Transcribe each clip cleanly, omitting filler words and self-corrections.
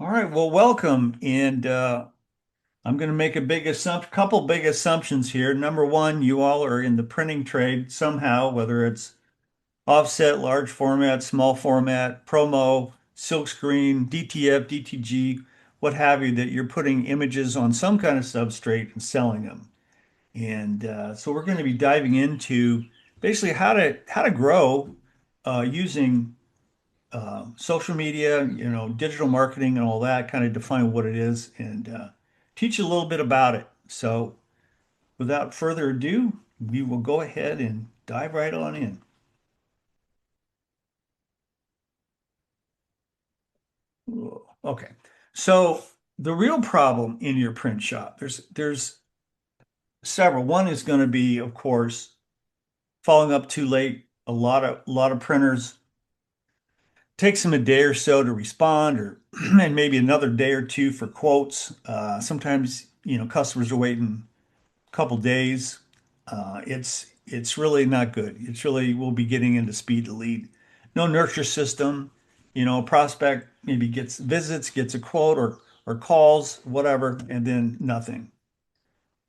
All right, well, welcome. And I'm going to make a big assumption, couple big assumptions here. Number one, you all are in the printing trade somehow, whether it's offset, large format, small format, promo, silkscreen, DTF, DTG, what have you, that you're putting images on some kind of substrate and selling them. And so we're going to be diving into basically how to grow using social media, digital marketing and all that, kind of define what it is and teach you a little bit about it. So without further ado, we will go ahead and dive right on in. Okay. So the real problem in your print shop, there's several. One is going to be, of course, following up too late. A lot of printers takes them a day or so to respond, or and maybe another day or two for quotes. Sometimes, customers are waiting couple days. It's really not good. It's really we'll be getting into speed to lead. No nurture system. A prospect maybe gets visits, gets a quote or calls, whatever, and then nothing.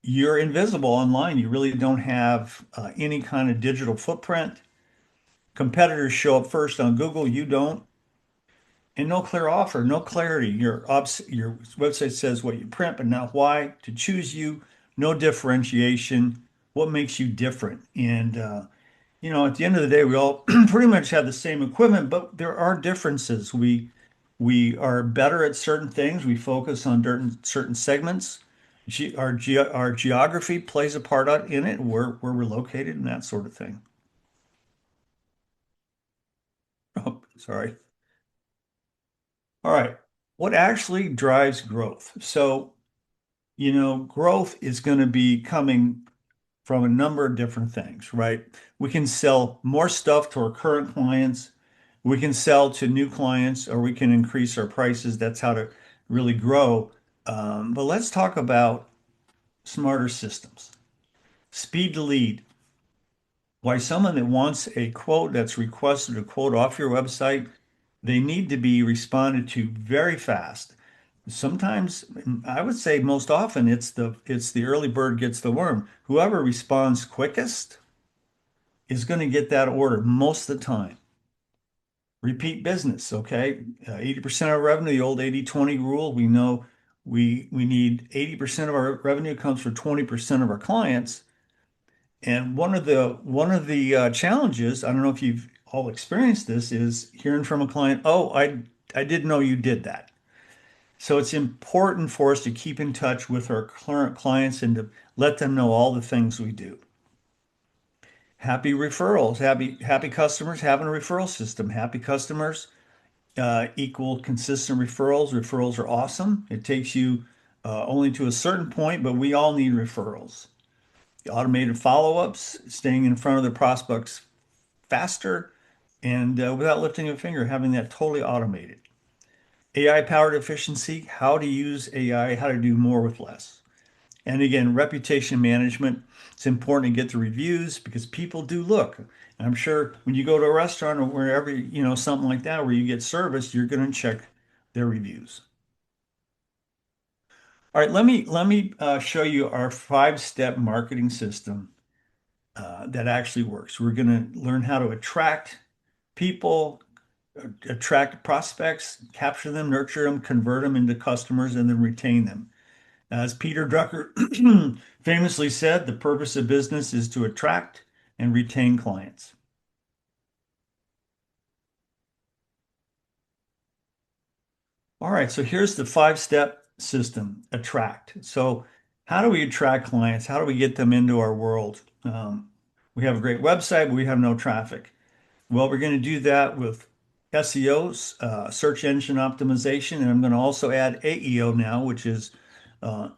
You're invisible online. You really don't have any kind of digital footprint. Competitors show up first on Google. You don't. And no clear offer, no clarity. Your website says what you print, but not why. To choose you, no differentiation. What makes you different? And at the end of the day, we all pretty much have the same equipment, but there are differences. We are better at certain things. We focus on certain segments. Our geography plays a part in it, where we're located, and that sort of thing. Oh, sorry. All right. What actually drives growth? So growth is going to be coming from a number of different things, right? We can sell more stuff to our current clients. We can sell to new clients, or we can increase our prices. That's how to really grow. But let's talk about smarter systems. Speed to lead. Why someone that wants a quote that's requested a quote off your website, they need to be responded to very fast. Sometimes, I would say most often, it's the early bird gets the worm. Whoever responds quickest is going to get that order most of the time. Repeat business, okay? 80% of our revenue, the old 80/20 rule, we know we need 80% of our revenue comes from 20% of our clients. And one of the challenges, I don't know if you've all experienced this, is hearing from a client, "Oh, I didn't know you did that." So it's important for us to keep in touch with our current clients and to let them know all the things we do. Happy referrals, happy customers having a referral system. Happy customers equal consistent referrals. Referrals are awesome. It takes you only to a certain point, but we all need referrals. The automated follow-ups, staying in front of the prospects faster and without lifting a finger, having that totally automated. AI-powered efficiency, how to use AI, how to do more with less. And again, reputation management. It's important to get the reviews because people do look. And I'm sure when you go to a restaurant or wherever, something like that, where you get service, you're going to check their reviews. All right, let me show you our five-step marketing system that actually works. We're going to learn how to attract people, attract prospects, capture them, nurture them, convert them into customers, and then retain them. As Peter Drucker famously said, the purpose of business is to attract and retain clients. All right, so here's the five-step system, attract. So how do we attract clients? How do we get them into our world? We have a great website, but we have no traffic. Well, we're going to do that with SEOs, search engine optimization, and I'm going to also add AEO now, which is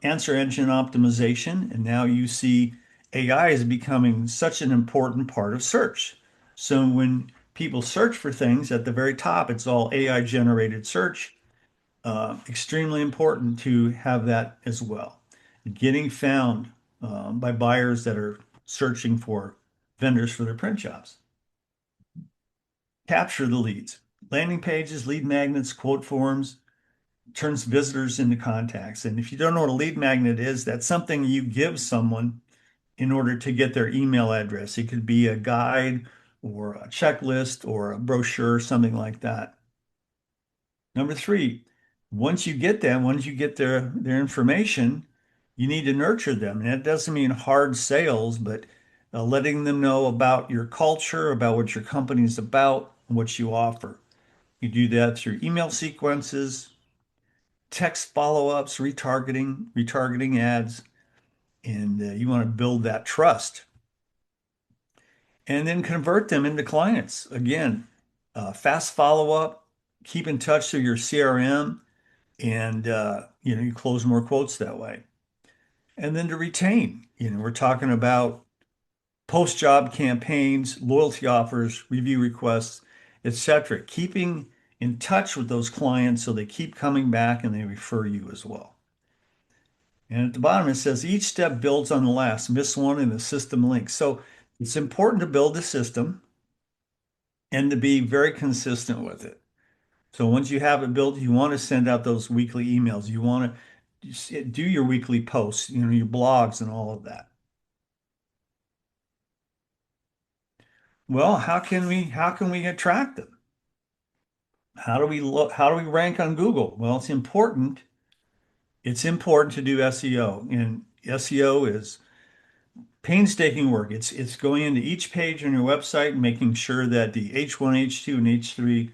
answer engine optimization. And now you see AI is becoming such an important part of search. So when people search for things at the very top, it's all AI generated search. Extremely important to have that as well. Getting found by buyers that are searching for vendors for their print jobs. Capture the leads. Landing pages, lead magnets, quote forms. turns visitors into contacts. And if you don't know what a lead magnet is, that's something you give someone in order to get their email address. It could be a guide or a checklist or a brochure, something like that. Number three, once you get them, once you get their information, you need to nurture them. And that doesn't mean hard sales, but letting them know about your culture, about what your company is about, and what you offer. You do that through email sequences, text follow-ups, retargeting ads, and you want to build that trust. And then convert them into clients. Again, fast follow-up, keep in touch through your CRM, and you close more quotes that way. And then to retain, we're talking about post-job campaigns, loyalty offers, review requests, etc. Keeping in touch with those clients so they keep coming back and they refer you as well. And at the bottom, it says each step builds on the last. Miss one and the system links. So it's important to build a system and to be very consistent with it. So once you have it built, you want to send out those weekly emails. You want to do your weekly posts, your blogs and all of that. Well, how can we attract them? How do we rank on Google? Well, it's important to do SEO. And SEO is painstaking work. It's going into each page on your website and making sure that the H1, H2, and H3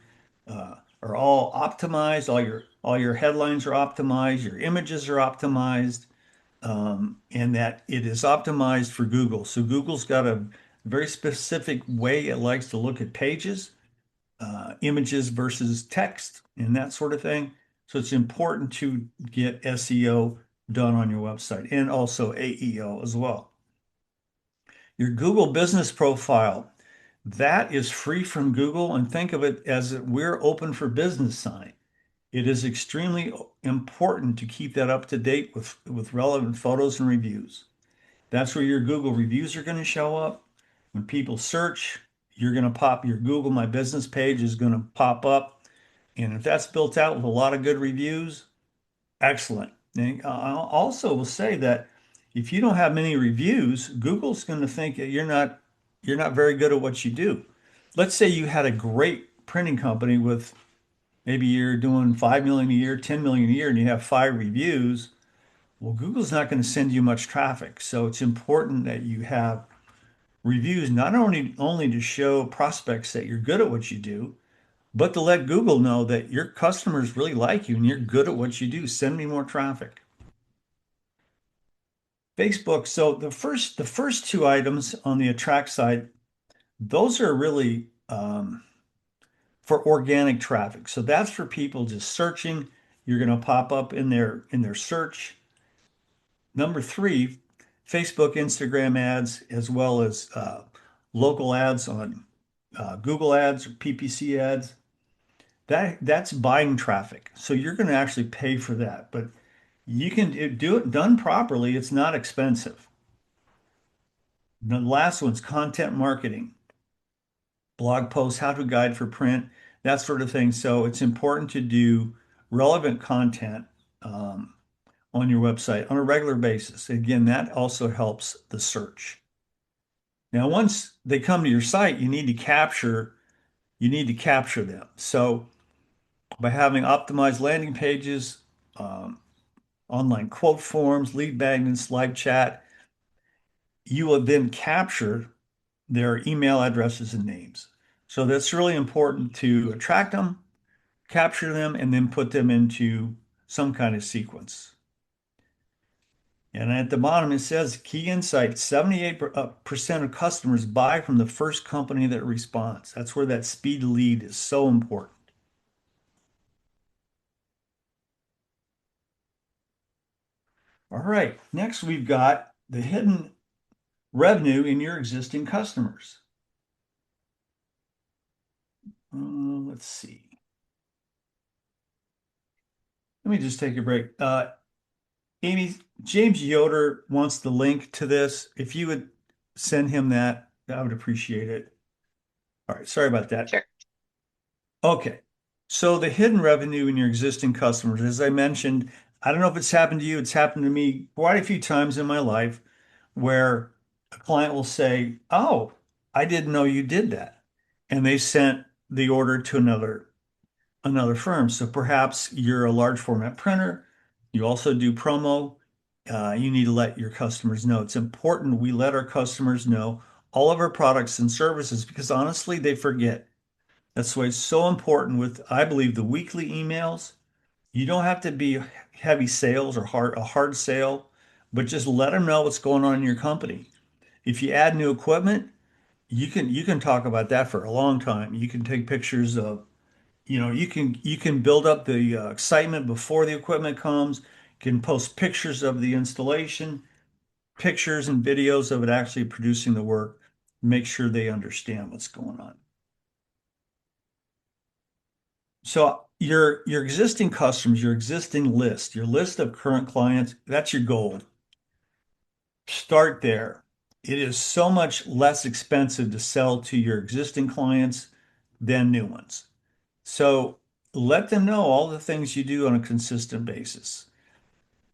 are all optimized. All your headlines are optimized. Your images are optimized, and that it is optimized for Google. So Google's got a very specific way it likes to look at pages, images versus text, and that sort of thing. So it's important to get SEO done on your website and also AEO as well. Your Google business profile, that is free from Google, and think of it as we're open for business sign. It is extremely important to keep that up to date with relevant photos and reviews. That's where your Google reviews are going to show up. When people search, you're going to pop your Google My Business page is going to pop up. And if that's built out with a lot of good reviews, excellent. And I also will say that if you don't have many reviews, Google's going to think that you're not very good at what you do. Let's say you had a great printing company with maybe you're doing 5 million a year, 10 million a year, and you have 5 reviews. Well, Google's not going to send you much traffic. So it's important that you have reviews not only to show prospects that you're good at what you do, but to let Google know that your customers really like you and you're good at what you do. Send me more traffic. Facebook. So the first two items on the attract side, those are really for organic traffic. So that's for people just searching. You're going to pop up in their search. Number three, Facebook, Instagram ads, as well as local ads on Google ads or PPC ads. That's buying traffic. So you're going to actually pay for that, but you can do it done properly. It's not expensive. The last one's content marketing, blog posts, how to guide for print, that sort of thing. So it's important to do relevant content on your website on a regular basis. Again, that also helps the search. Now, once they come to your site, you need to capture them. So by having optimized landing pages, um, online quote forms, lead magnets, live chat, you will then capture their email addresses and names. So that's really important to attract them, capture them, and then put them into some kind of sequence. And at the bottom, it says key insight, 78% of customers buy from the first company that responds. That's where that speed to lead is so important. All right, next we've got the hidden revenue in your existing customers. Let's see. Let me just take a break. Amy, James Yoder wants the link to this. If you would send him that, I would appreciate it. All right, sorry about that. Sure. Okay, So the hidden revenue in your existing customers, as I mentioned, I don't know if it's happened to you, it's happened to me quite a few times in my life where a client will say, "Oh, I didn't know you did that." And they sent the order to another firm. So perhaps you're a large format printer. You also do promo. You need to let your customers know. It's important we let our customers know all of our products and services because honestly, they forget. That's why it's so important with, I believe, the weekly emails. You don't have to be heavy sales or a hard sale, but just let them know what's going on in your company. If you add new equipment, you can talk about that for a long time. You can take pictures of, you can build up the excitement before the equipment comes. You can post pictures of the installation, pictures and videos of it actually producing the work. Make sure they understand what's going on. So your existing customers, your existing list, your list of current clients, that's your gold. Start there. It is so much less expensive to sell to your existing clients than new ones. So let them know all the things you do on a consistent basis.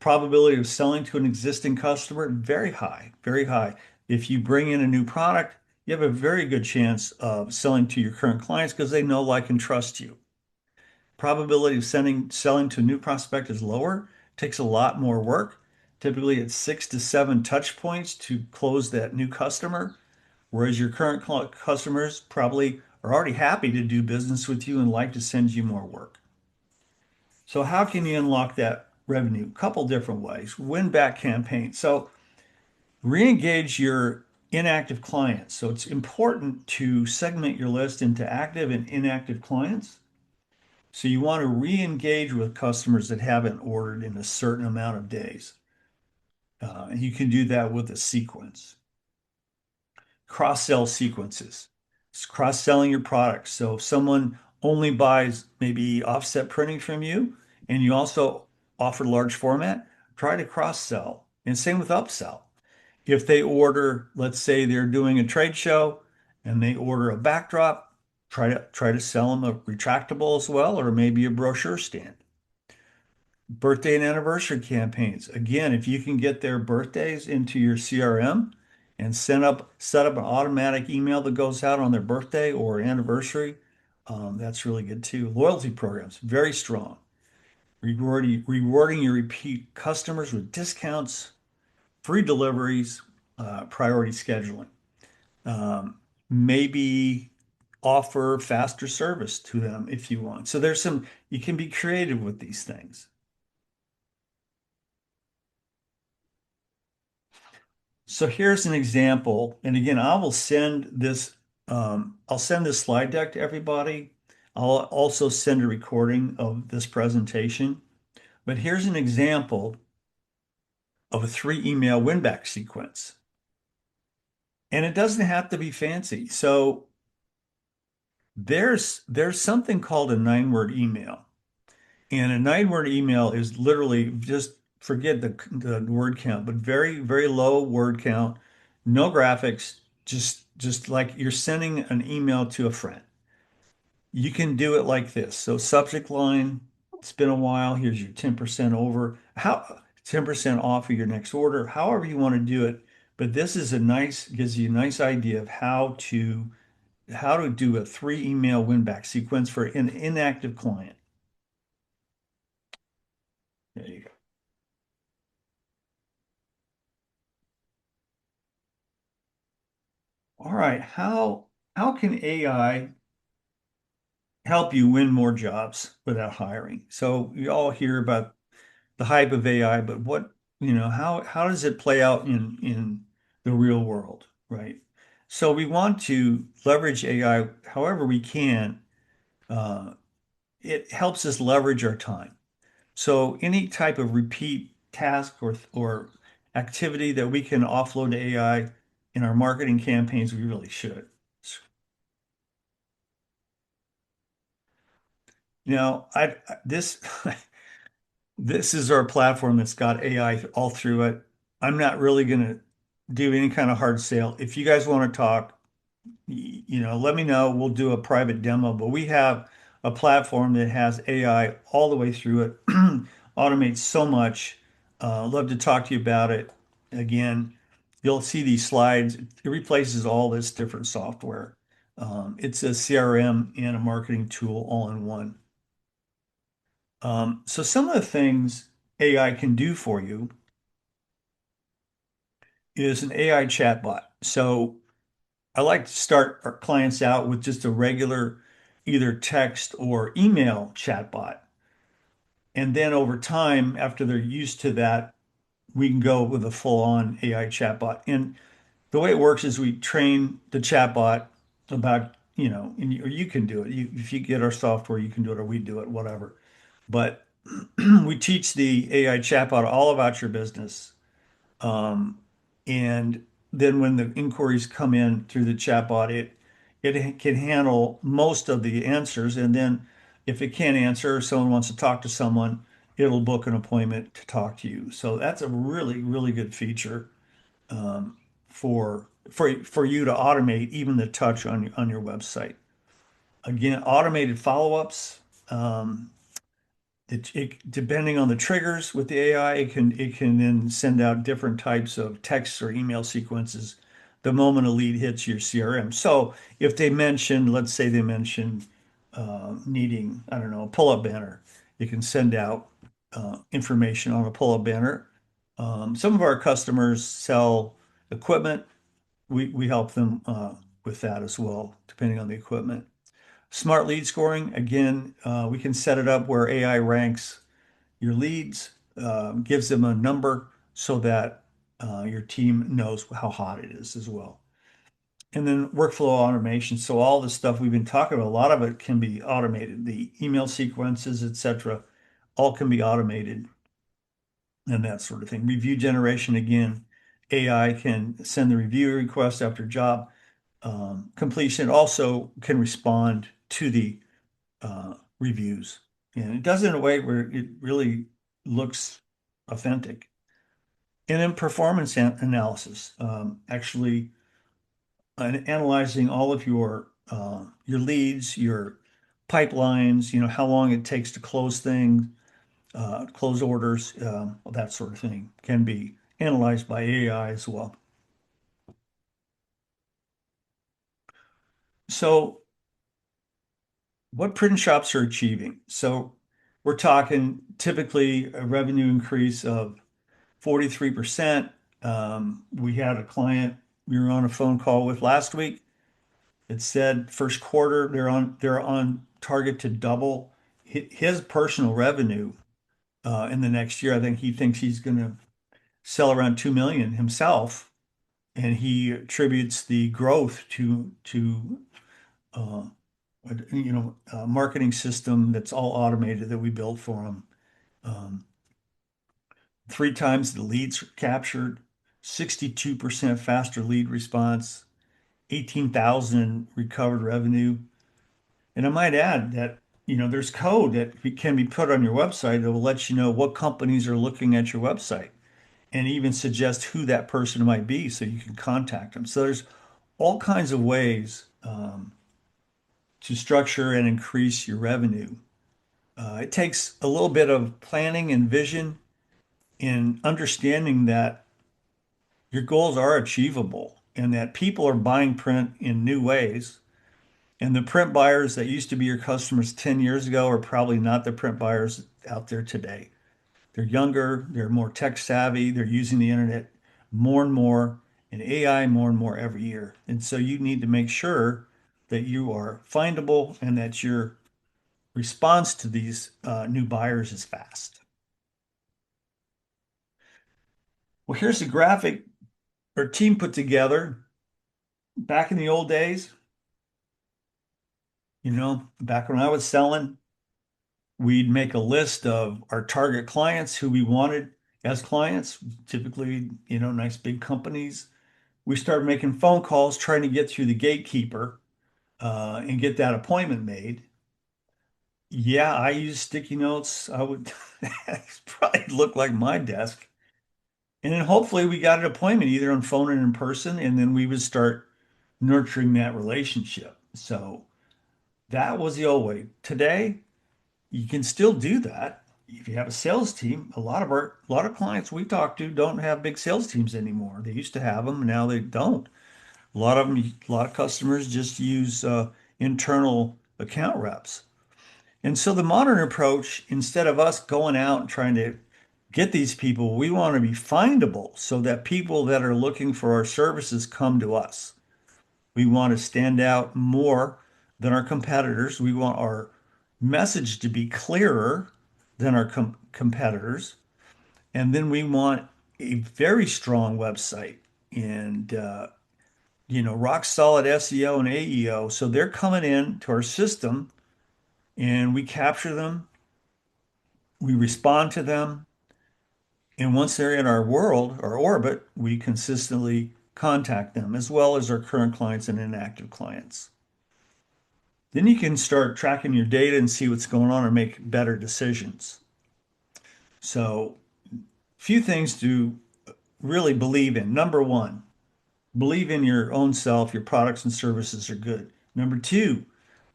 Probability of selling to an existing customer, very high, very high. If you bring in a new product, you have a very good chance of selling to your current clients because they know, like, and trust you. Probability of selling to a new prospect is lower, takes a lot more work. Typically, it's 6 to 7 touch points to close that new customer, whereas your current customers probably are already happy to do business with you and like to send you more work. So how can you unlock that revenue? A couple different ways. Win back campaign. So re-engage your inactive clients. So it's important to segment your list into active and inactive clients. So you want to re-engage with customers that haven't ordered in a certain amount of days. And you can do that with a sequence. Cross-sell sequences. It's cross-selling your products. So if someone only buys maybe offset printing from you, and you also offer large format, try to cross-sell. And same with upsell. If they order, let's say they're doing a trade show and they order a backdrop, try to sell them a retractable as well, or maybe a brochure stand. Birthday and anniversary campaigns. Again, if you can get their birthdays into your CRM and set up an automatic email that goes out on their birthday or anniversary, that's really good too. Loyalty programs, very strong. Rewarding your repeat customers with discounts, free deliveries, priority scheduling. Maybe offer faster service to them if you want. So you can be creative with these things. So here's an example. And again, I'll send this slide deck to everybody. I'll also send a recording of this presentation. But here's an example of a 3 email win-back sequence. And it doesn't have to be fancy. So there's something called a 9-word email. And a 9-word email is literally just forget the word count, but very, very low word count, no graphics, just like you're sending an email to a friend. You can do it like this. So subject line, it's been a while, here's your 10% over, 10% off of your next order, however you want to do it. But this is gives you a nice idea of how to do a 3 email win back sequence for an inactive client. There you go. All right, how can AI help you win more jobs without hiring? So you all hear about the hype of AI, but how does it play out in the real world, right? So we want to leverage AI however we can. Uh, it helps us leverage our time. So any type of repeat task or activity that we can offload to AI in our marketing campaigns, we really should. This this is our platform that's got AI all through it. I'm not really going to do any kind of hard sale. If you guys want to talk, let me know. We'll do a private demo. But we have a platform that has AI all the way through it, automates so much. Love to talk to you about it. Again, you'll see these slides. It replaces all this different software. It's a CRM and a marketing tool all in one. So some of the things AI can do for you is an AI chatbot. So I like to start our clients out with just a regular either text or email chatbot. And then over time, after they're used to that, we can go with a full-on AI chatbot. And the way it works is we train the chatbot about, or you can do it. If you get our software, you can do it, or we do it, whatever. But we teach the AI chatbot all about your business. Um, and then when the inquiries come in through the chatbot, it can handle most of the answers. And then if it can't answer, or someone wants to talk to someone, it'll book an appointment to talk to you. So that's a really, really good feature for you to automate even the touch on your website. Again, automated follow-ups. Depending on the triggers with the AI, it can then send out different types of text or email sequences the moment a lead hits your CRM. So if they mention, let's say they mention needing, I don't know, a pull-up banner, you can send out information on a pull-up banner. Some of our customers sell equipment. We help them with that as well, depending on the equipment. Smart lead scoring, again, we can set it up where AI ranks your leads, gives them a number so that your team knows how hot it is as well. And then workflow automation. So all the stuff we've been talking about, a lot of it can be automated. The email sequences, etc., all can be automated and that sort of thing. Review generation, again, AI can send the review request after job completion. Also can respond to the reviews. And it does it in a way where it really looks authentic. And then performance analysis, actually analyzing all of your leads, your pipelines, how long it takes to close things, close orders, that sort of thing can be analyzed by AI as well. So what print shops are achieving? So we're talking typically a revenue increase of 43%. We had a client we were on a phone call with last week. It said first quarter they're on target to double his personal revenue in the next year. I think he thinks he's going to sell around 2 million himself, and he attributes the growth to uh, a marketing system that's all automated that we built for him. Um, 3 times the leads captured, 62% faster lead response, 18,000 recovered revenue. And I might add that, there's code that can be put on your website that will let you know what companies are looking at your website and even suggest who that person might be so you can contact them. So there's all kinds of ways to structure and increase your revenue. It takes a little bit of planning and vision and understanding that your goals are achievable and that people are buying print in new ways. And the print buyers that used to be your customers 10 years ago are probably not the print buyers out there today. They're younger, they're more tech savvy, they're using the internet more and more, and AI more and more every year. And so you need to make sure that you are findable and that your response to these new buyers is fast. Well, here's a graphic our team put together back in the old days. Back when I was selling, we'd make a list of our target clients who we wanted as clients, typically, nice big companies. We started making phone calls trying to get through the gatekeeper and get that appointment made. Yeah, I use sticky notes. I would probably look like my desk. And then hopefully we got an appointment either on phone or in person, and then we would start nurturing that relationship. So That was the old way. Today, you can still do that. If you have a sales team, a lot of clients we talk to don't have big sales teams anymore. They used to have them, now they don't. A lot of customers just use internal account reps. And so the modern approach, instead of us going out and trying to get these people, we want to be findable so that people that are looking for our services come to us. We want to stand out more than our competitors. We want our message to be clearer than our competitors. And then we want a very strong website and, rock solid SEO and AEO. So they're coming in to our system and we capture them, we respond to them. And once they're in our world, our orbit, we consistently contact them as well as our current clients and inactive clients. Then you can start tracking your data and see what's going on and make better decisions. So, few things to really believe in. Number one, believe in your own self, your products and services are good. Number two,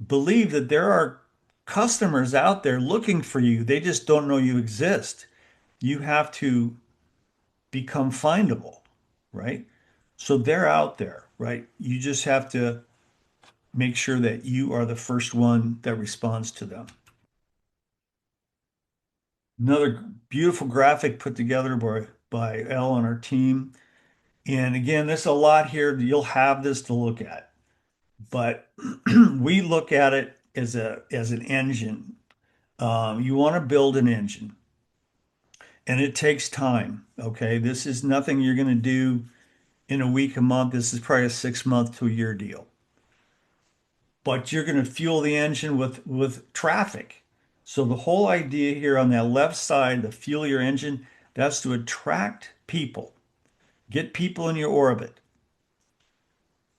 believe that there are customers out there looking for you. They just don't know you exist. You have to become findable, right? So they're out there, right? You just have to make sure that you are the first one that responds to them. Another beautiful graphic put together by Elle and our team. And again, there's a lot here. You'll have this to look at, but we look at it as an engine. You want to build an engine, and it takes time. Okay, this is nothing you're going to do in a week, a month. This is probably a 6 month to a year deal. But you're going to fuel the engine with traffic. So the whole idea here on that left side, the fuel your engine, that's to attract people, get people in your orbit.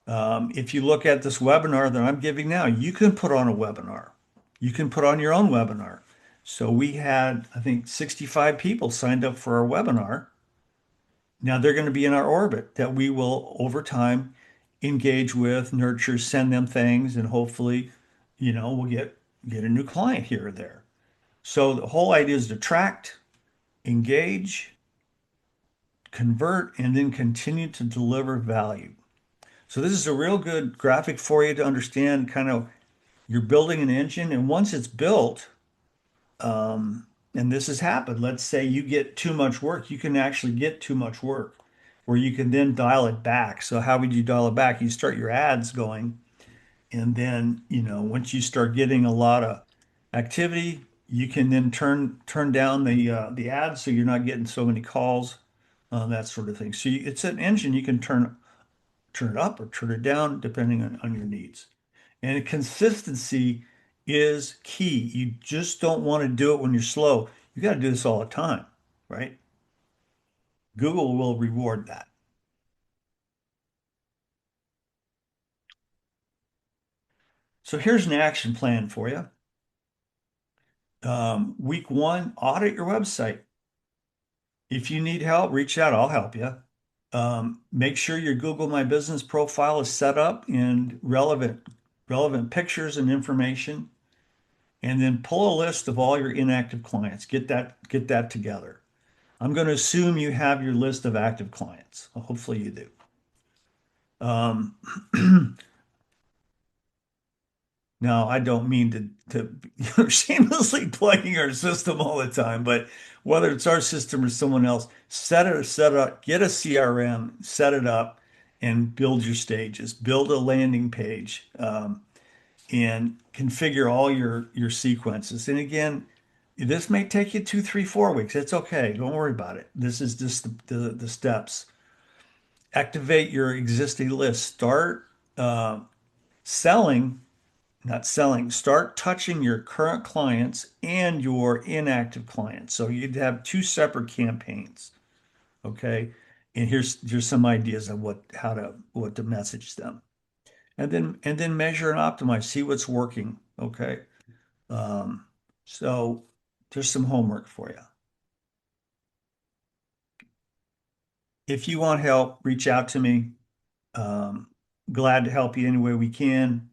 If you look at this webinar that I'm giving now, you can put on a webinar. You can put on your own webinar. So we had, I think, 65 people signed up for our webinar. Now they're going to be in our orbit that we will, over time, engage with, nurture, send them things, and hopefully, we'll get a new client here or there. So the whole idea is to attract, engage, convert, and then continue to deliver value. So this is a real good graphic for you to understand kind of you're building an engine, and once it's built, and this has happened, let's say you get too much work, you can actually get too much work, where you can then dial it back. So how would you dial it back? You start your ads going, and then, once you start getting a lot of activity, you can then turn down the ads so you're not getting so many calls, that sort of thing. So it's an engine you can turn it up or turn it down depending on your needs. And consistency is key. You just don't want to do it when you're slow. You got to do this all the time, right? Google will reward that. So here's an action plan for you. Week one, audit your website. If you need help, reach out. I'll help you. Make sure your Google My Business profile is set up and relevant pictures and information. And then pull a list of all your inactive clients. Get that together. I'm going to assume you have your list of active clients. Well, hopefully you do. Um, Now, I don't mean to shamelessly plugging our system all the time, but whether it's our system or someone else, set up, get a CRM, set it up, and build your stages. Build a landing page, and configure all your sequences. And again, this may take you 2, 3, 4 weeks. It's okay. Don't worry about it. This is just the steps. Activate your existing list. Start selling, not selling. Start touching your current clients and your inactive clients. So you'd have two separate campaigns. Okay. And here's some ideas of what to message them. And then measure and optimize. See what's working. Okay. Um, so there's some homework for you. If you want help, reach out to me. Um, Glad to help you any way we can.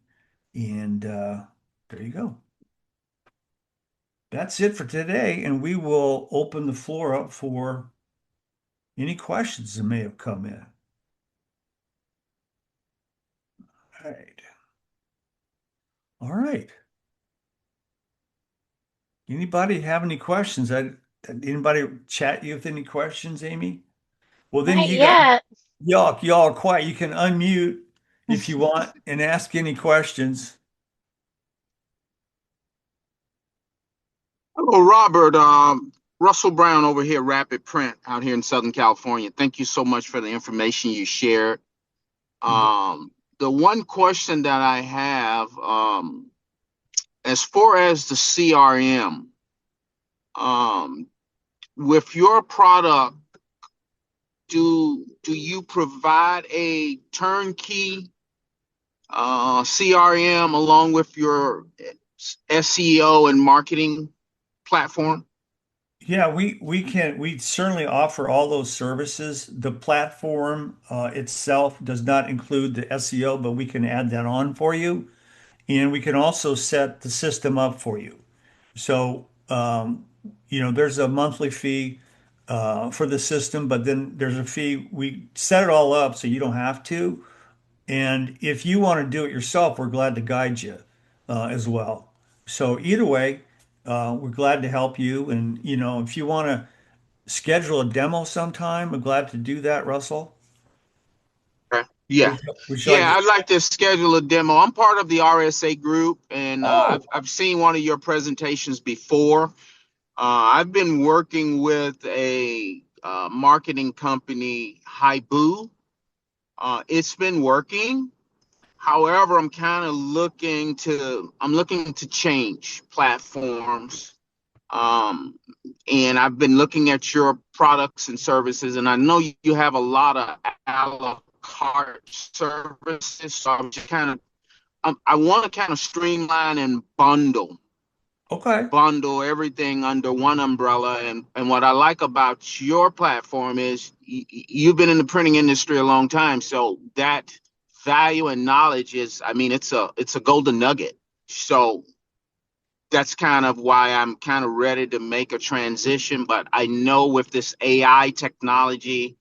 And There you go. That's it for today, and we will open the floor up for any questions that may have come in. All right. All right. Anybody have any questions? Anybody chat you with any questions, Amy? Well, then Not you got yet. y'all are quiet. You can unmute if you want and ask any questions. Hello, Robert. Russell Brown over here, Rapid Print, out here in Southern California. Thank you so much for the information you shared. You bet. The one question that I have, as far as the CRM, um, with your product, do you provide a turnkey CRM along with your SEO and marketing platform? Yeah, we certainly offer all those services. The platform itself does not include the SEO, but we can add that on for you. And we can also set the system up for you. So, there's a monthly fee for the system, but then there's a fee. We set it all up so you don't have to. And if you want to do it yourself, we're glad to guide you as well. So either way, we're glad to help you. And, if you want to schedule a demo sometime, I'm glad to do that, Russell. Okay. Yeah. Would you Yeah, like? I'd like to schedule a demo. I'm part of the RSA group, and Oh, I've seen one of your presentations before. I've been working with a marketing company, Haibu. It's been working. However, I'm looking to change platforms. Um, and I've been looking at your products and services, and I know you have a lot of a la carte services. So I'm just I want to kind of streamline and okay. bundle everything under one umbrella. And what I like about your platform is you've been in the printing industry a long time, so that value and knowledge is, I mean, it's a golden nugget. So that's kind of why I'm kind of ready to make a transition. But I know with this AI technology,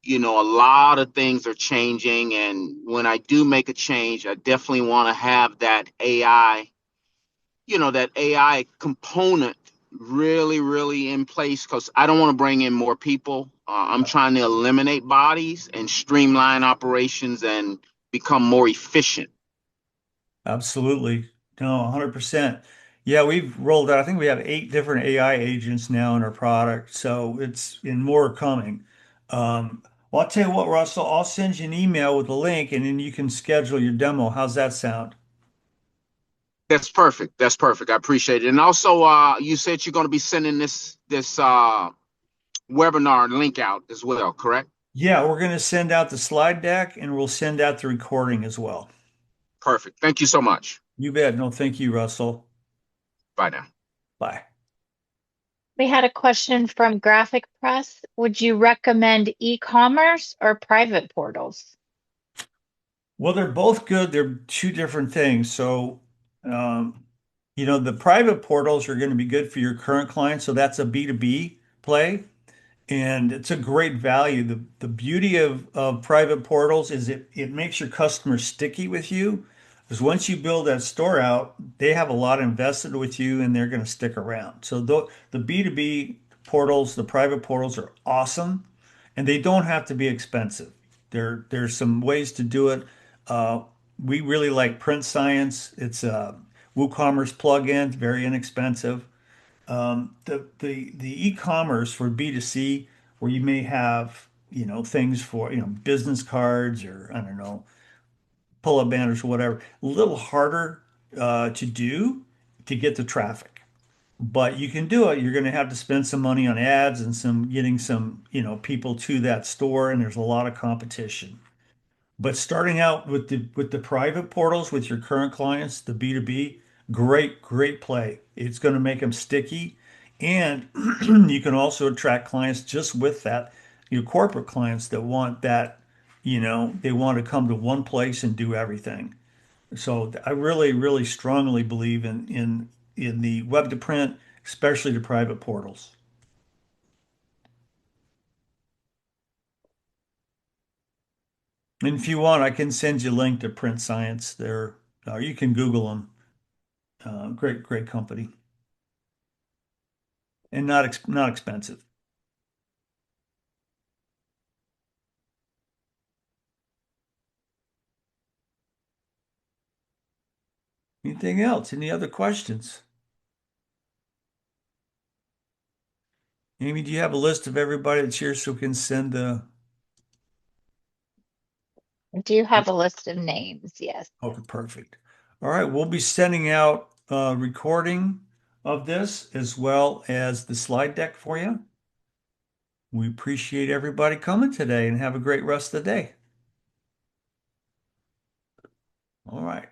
a lot of things are changing. And when I do make a change, I definitely want to have that AI component really, really in place because I don't want to bring in more people. I'm trying to eliminate bodies and streamline operations and become more efficient. Absolutely. No, 100%. Yeah, we've rolled out, I think we have 8 different AI agents now in our product. So it's in more coming. Well, I'll tell you what, Russell, I'll send you an email with a link and then you can schedule your demo. How's that sound? That's perfect. That's perfect. I appreciate it. And also, you said you're going to be sending this webinar link out as well, correct? Yeah, we're going to send out the slide deck and we'll send out the recording as well. Perfect. Thank you so much. You bet. No, thank you, Russell. Bye now. Bye. We had a question from Graphic Press. Would you recommend e-commerce or private portals? Well, they're both good. They're two different things. So, um, the private portals are going to be good for your current clients. So that's a B2B play. And it's a great value. The beauty of private portals is it makes your customers sticky with you. Because once you build that store out, they have a lot invested with you and they're going to stick around. So the B2B portals, the private portals are awesome and they don't have to be expensive. There's some ways to do it. Uh, we really like Print Science. It's a WooCommerce plugin, very inexpensive. The e-commerce for B2C, where you may have, things for, business cards or I don't know, pull-up banners or whatever, a little harder to do to get the traffic. But you can do it. You're going to have to spend some money on ads and some getting some, people to that store, and there's a lot of competition. But starting out with the private portals with your current clients, the B2B, great play. It's going to make them sticky. And you can also attract clients just with that, your corporate clients that want that, they want to come to one place and do everything. So I really, really strongly believe in the web to print, especially the private portals. And if you want, I can send you a link to Print Science there, or you can Google them. Great, great company, and not expensive. Anything else? Any other questions? Amy, do you have a list of everybody that's here so we can send the? Do you have a list of names? Yes. Okay, perfect. All right, we'll be sending out a recording of this as well as the slide deck for you. We appreciate everybody coming today and have a great rest of the day. All right.